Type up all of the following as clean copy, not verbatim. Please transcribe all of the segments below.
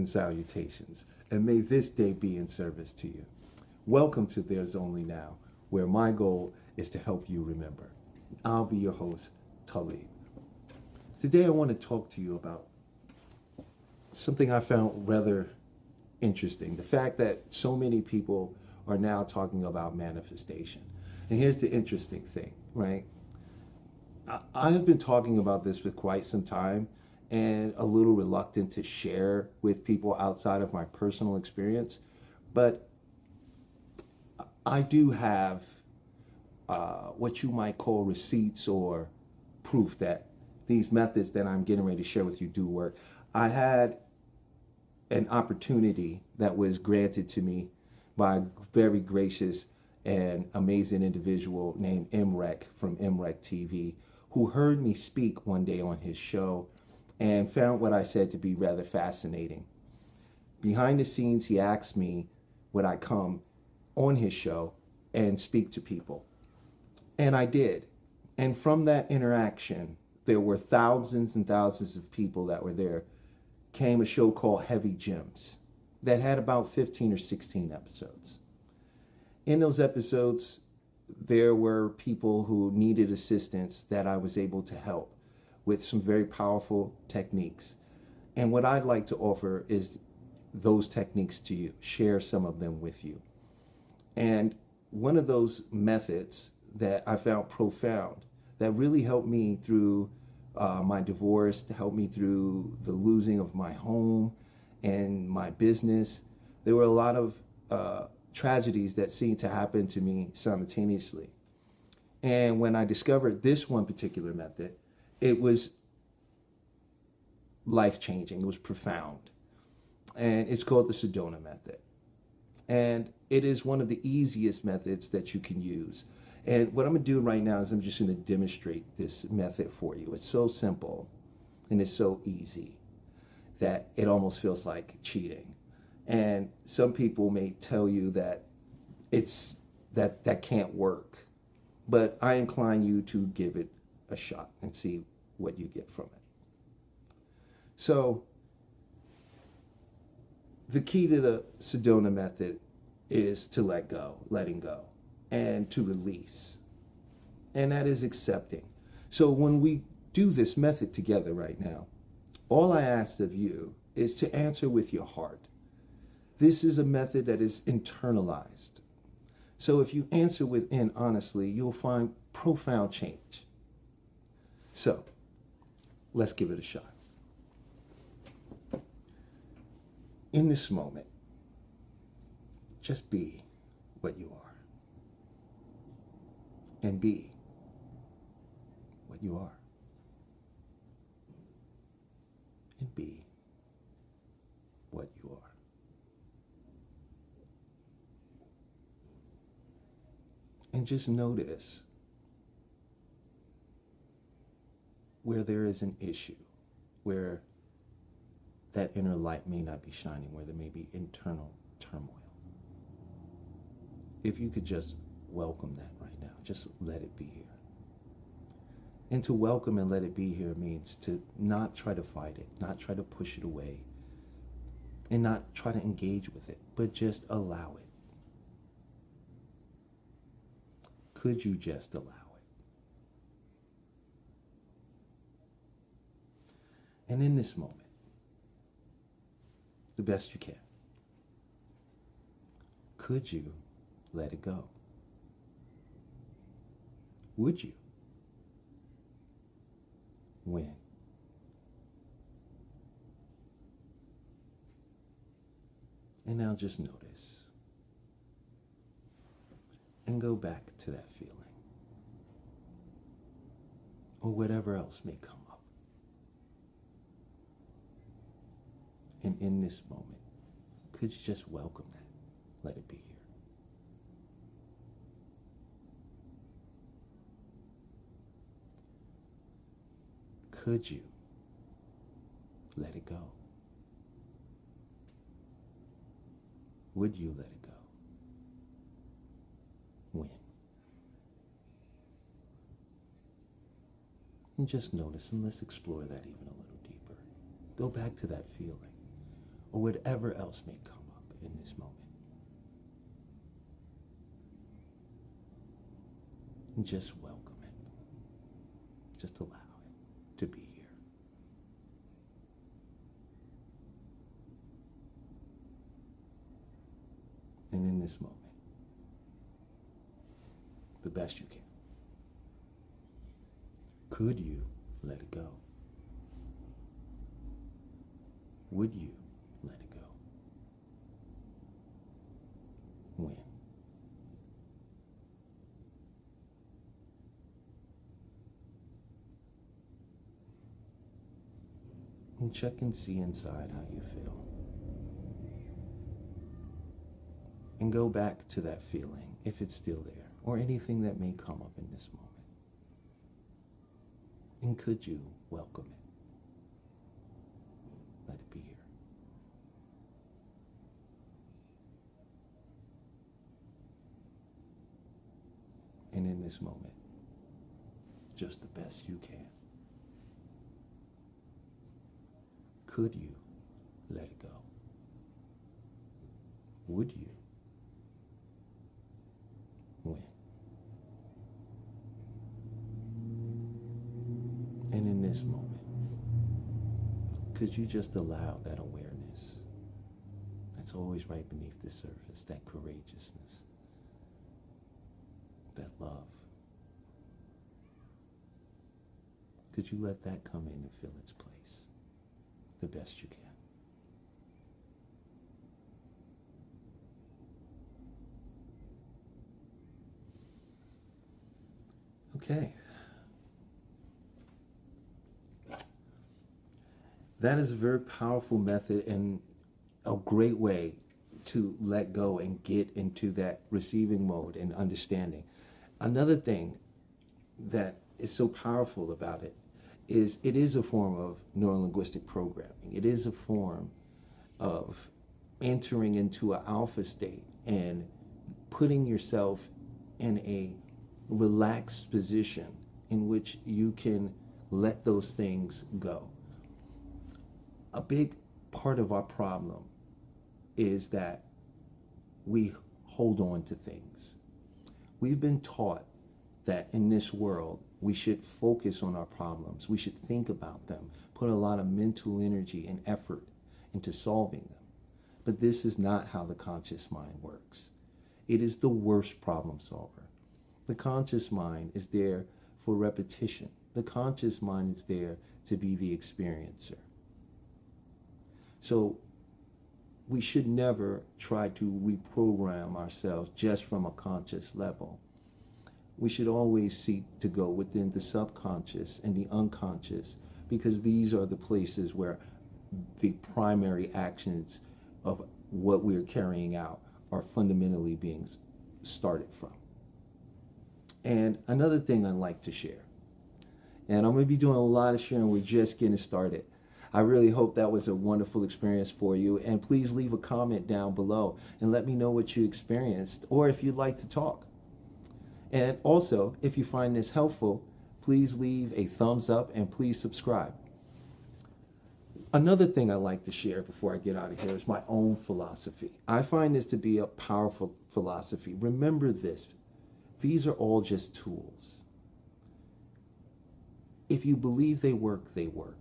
and salutations, and may this day be in service to you. Welcome to There's Only Now, where my goal is to help you remember. I'll be your host, Talib. Today I want to talk to you about something I found rather interesting. The fact that so many people are now talking about manifestation. And here's the interesting thing, right? I have been talking about this for quite some time and a little reluctant to share with people outside of my personal experience. But I do have what you might call receipts or proof that these methods that I'm getting ready to share with you do work. I had an opportunity that was granted to me by a very gracious and amazing individual named from MreckTV, who heard me speak one day on his show and found what I said to be rather fascinating. Behind the scenes, he asked me would I come on his show and speak to people. And I did. And from that interaction, there were thousands and thousands of people that were there, came a show called Heavy Gems that had about 15 or 16 episodes. In those episodes, there were people who needed assistance that I was able to help with some very powerful techniques. And what I'd like to offer is those techniques to you, share some of them with you. And one of those methods that I found profound, that really helped me through my divorce, to help me through the losing of my home and my business. There were a lot of tragedies that seemed to happen to me simultaneously. And when I discovered this one particular method, it was life-changing. It was profound. And it's called the Sedona method. And it is one of the easiest methods that you can use. And what I'm going to do right now is I'm just going to demonstrate this method for you. It's so simple and it's so easy that it almost feels like cheating. And some people may tell you that that can't work, but I incline you to give it a shot and see what you get from it. So the key to the Sedona method is to letting go, and to release. And that is accepting. So when we do this method together right now, all I ask of you is to answer with your heart. This is a method that is internalized. So if you answer within honestly, you'll find profound change. So let's give it a shot. In this moment, just be what you are. And be what you are. And be what you are. And just notice where there is an issue, where that inner light may not be shining, where there may be internal turmoil. If you could just welcome that right now, just let it be here. And to welcome and let it be here means to not try to fight it, not try to push it away, and not try to engage with it, but just allow it. Could you just allow it? And in this moment, the best you can, could you let it go? Would you? When? And now just notice and go back to that feeling or whatever else may come up. And in this moment, could you just welcome that? Let it be here. Could you let it go? Would you let it go? When? And just notice, and let's explore that even a little deeper. Go back to that feeling. or whatever else may come up in this moment. And just welcome it. Just allow it to be here. And in this moment, the best you can. Could you let it go? Would you let it go? When? And check and see inside how you feel. And go back to that feeling, if it's still there, or anything that may come up in this moment. And could you welcome it? Let it be here. And in this moment, just the best you can. Could you let it go? Would you? When? And in this moment, could you just allow that awareness that's always right beneath the surface, that courageousness, that love, could you let that come in and fill its place the best you can? Okay. That is a very powerful method and a great way to let go and get into that receiving mode and understanding. Another thing that is so powerful about it is a form of neurolinguistic programming. It is a form of entering into an alpha state and putting yourself in a relaxed position in which you can let those things go. A big part of our problem is that we hold on to things. We've been taught that in this world, we should focus on our problems. We should think about them, put a lot of mental energy and effort into solving them. But this is not how the conscious mind works. It is the worst problem solver. The conscious mind is there for repetition. The conscious mind is there to be the experiencer. So we should never try to reprogram ourselves just from a conscious level. We should always seek to go within the subconscious and the unconscious, because these are the places where the primary actions of what we're carrying out are fundamentally being started from. And another thing I'd like to share, and I'm going to be doing a lot of sharing, we're just getting started. I really hope that was a wonderful experience for you, and please leave a comment down below and let me know what you experienced, or if you'd like to talk. And also, if you find this helpful, please leave a thumbs up and please subscribe. Another thing I like to share before I get out of here is my own philosophy. I find this to be a powerful philosophy. Remember this, these are all just tools. If you believe they work, they work.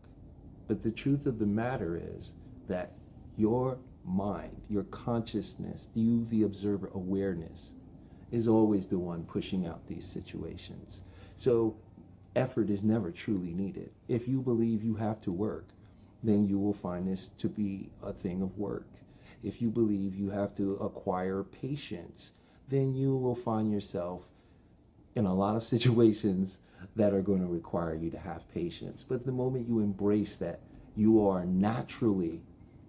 But the truth of the matter is that your mind, your consciousness, you, the observer, awareness, is always the one pushing out these situations. So effort is never truly needed. If you believe you have to work, then you will find this to be a thing of work. If you believe you have to acquire patience, then you will find yourself in a lot of situations that are going to require you to have patience. But the moment you embrace that you are naturally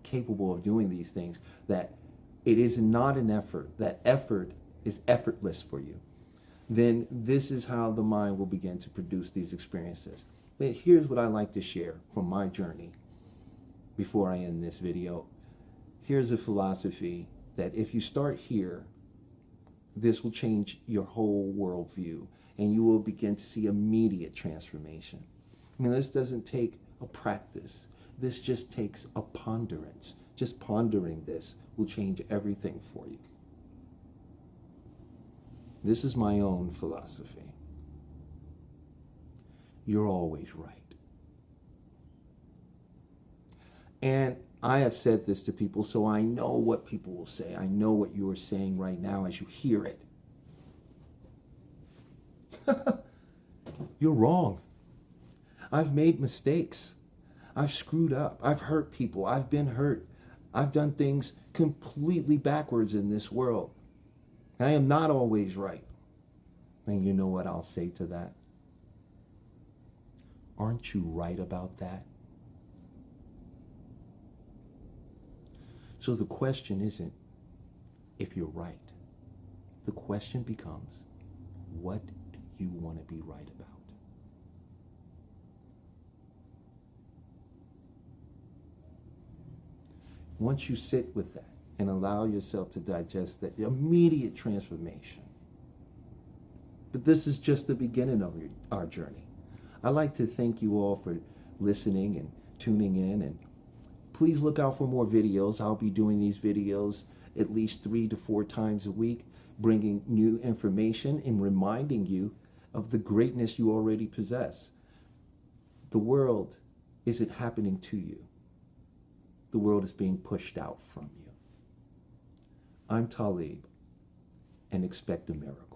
capable of doing these things, that it is not an effort, that effort is effortless for you, then this is how the mind will begin to produce these experiences. But here's what I like to share from my journey before I end this video. Here's a philosophy that if you start here, this will change your whole worldview and you will begin to see immediate transformation. I mean, this doesn't take a practice. This just takes a ponderance Just pondering this will change everything for you. This is my own philosophy. You're always right. And I have said this to people, so I know what people will say. I know what you are saying right now as you hear it. You're wrong. I've made mistakes. I've screwed up. I've hurt people. I've been hurt. I've done things completely backwards in this world. I am not always right. And you know what I'll say to that? Aren't you right about that? So the question isn't if you're right. The question becomes, what do you want to be right about? Once you sit with that and allow yourself to digest that, immediate transformation. But this is just the beginning of our journey. I'd like to thank you all for listening and tuning in, and please look out for more videos. I'll be doing these videos at least 3 to 4 times a week, bringing new information and reminding you of the greatness you already possess. The world isn't happening to you. The world is being pushed out from you. I'm Talib, and expect a miracle.